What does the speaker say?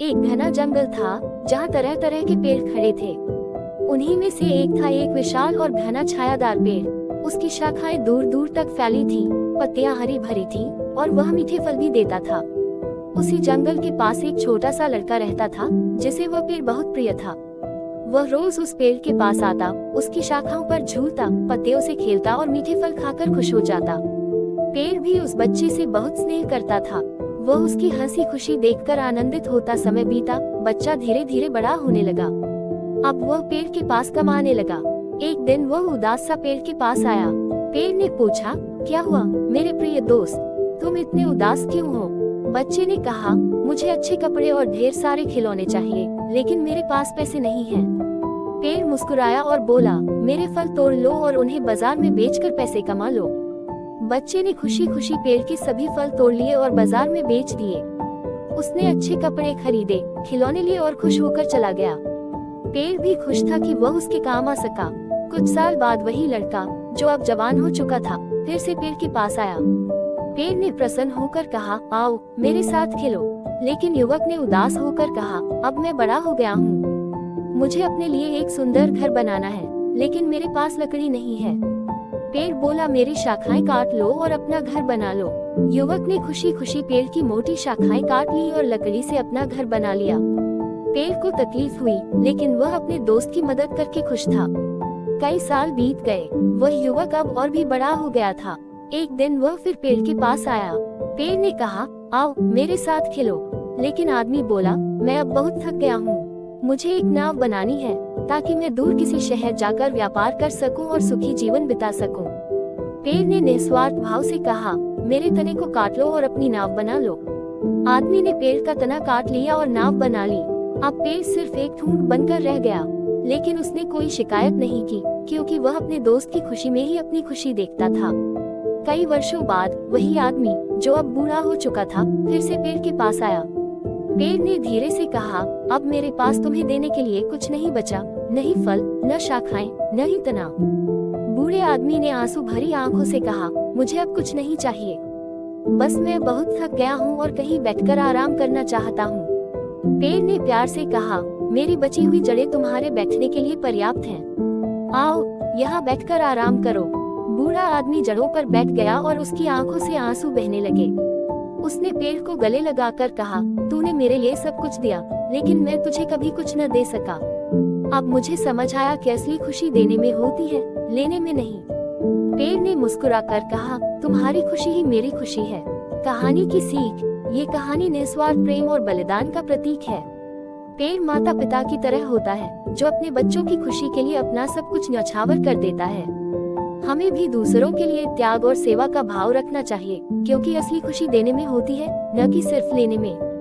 एक घना जंगल था जहाँ तरह तरह के पेड़ खड़े थे। उन्हीं में से एक था एक विशाल और घना छायादार पेड़। उसकी शाखाएं दूर दूर तक फैली थीं, पत्तियां हरी भरी थीं और वह मीठे फल भी देता था। उसी जंगल के पास एक छोटा सा लड़का रहता था जिसे वह पेड़ बहुत प्रिय था। वह रोज उस पेड़ के पास आता, उसकी शाखाओं पर झूलता, पत्तियों से खेलता और मीठे फल खाकर खुश हो जाता। पेड़ भी उस बच्चे से बहुत स्नेह करता था। वह उसकी हंसी खुशी देखकर आनंदित होता। समय बीता, बच्चा धीरे धीरे बड़ा होने लगा। अब वह पेड़ के पास कम आने लगा। एक दिन वह उदास सा पेड़ के पास आया। पेड़ ने पूछा, क्या हुआ मेरे प्रिय दोस्त, तुम इतने उदास क्यों हो? बच्चे ने कहा, मुझे अच्छे कपड़े और ढेर सारे खिलौने चाहिए, लेकिन मेरे पास पैसे नहीं हैं। पेड़ मुस्कुराया और बोला, मेरे फल तोड़ लो और उन्हें बाजार में बेचकर पैसे कमा लो। बच्चे ने खुशी खुशी पेड़ के सभी फल तोड़ लिए और बाजार में बेच दिए। उसने अच्छे कपड़े खरीदे, खिलौने लिए और खुश होकर चला गया। पेड़ भी खुश था कि वह उसके काम आ सका। कुछ साल बाद वही लड़का, जो अब जवान हो चुका था, फिर से पेड़ के पास आया। पेड़ ने प्रसन्न होकर कहा, आओ मेरे साथ खेलो। लेकिन युवक ने उदास होकर कहा, अब मैं बड़ा हो गया हूँ, मुझे अपने लिए एक सुंदर घर बनाना है, लेकिन मेरे पास लकड़ी नहीं है। पेड़ बोला, मेरी शाखाएं काट लो और अपना घर बना लो। युवक ने खुशी खुशी पेड़ की मोटी शाखाएं काट ली और लकड़ी से अपना घर बना लिया। पेड़ को तकलीफ हुई, लेकिन वह अपने दोस्त की मदद करके खुश था। कई साल बीत गए, वह युवक अब और भी बड़ा हो गया था। एक दिन वह फिर पेड़ के पास आया। पेड़ ने कहा, आओ मेरे साथ खेलो। लेकिन आदमी बोला, मैं अब बहुत थक गया हूँ, मुझे एक नाव बनानी है ताकि मैं दूर किसी शहर जाकर व्यापार कर सकूं और सुखी जीवन बिता सकूं। पेड़ ने निस्वार्थ भाव से कहा, मेरे तने को काट लो और अपनी नाव बना लो। आदमी ने पेड़ का तना काट लिया और नाव बना ली। अब पेड़ सिर्फ एक ठूंठ बनकर रह गया, लेकिन उसने कोई शिकायत नहीं की, क्योंकि वह अपने दोस्त की खुशी में ही अपनी खुशी देखता था। कई वर्षों बाद वही आदमी, जो अब बूढ़ा हो चुका था, फिर से पेड़ के पास आया। पेड़ ने धीरे से कहा, अब मेरे पास तुम्हें देने के लिए कुछ नहीं बचा, नहीं फल, न शाखाएं, न ही तना। बूढ़े आदमी ने आंसू भरी आंखों से कहा, मुझे अब कुछ नहीं चाहिए, बस मैं बहुत थक गया हूँ और कहीं बैठकर आराम करना चाहता हूँ। पेड़ ने प्यार से कहा, मेरी बची हुई जड़ें तुम्हारे बैठने के लिए पर्याप्त हैं। आओ यहाँ बैठकर आराम करो। बूढ़ा आदमी जड़ों पर बैठ गया और उसकी आंखों से आंसू बहने लगे। उसने पेड़ को गले लगाकर कहा, तूने मेरे लिए सब कुछ दिया, लेकिन मैं तुझे कभी कुछ न दे सका। अब मुझे समझ आया कि असली खुशी देने में होती है, लेने में नहीं। पेड़ ने मुस्कुराकर कहा, तुम्हारी खुशी ही मेरी खुशी है। कहानी की सीख, ये कहानी निस्वार्थ प्रेम और बलिदान का प्रतीक है। पेड़ माता पिता की तरह होता है, जो अपने बच्चों की खुशी के लिए अपना सब कुछ न्यौछावर कर देता है। हमें भी दूसरों के लिए त्याग और सेवा का भाव रखना चाहिए, क्योंकि असली खुशी देने में होती है, न कि सिर्फ लेने में।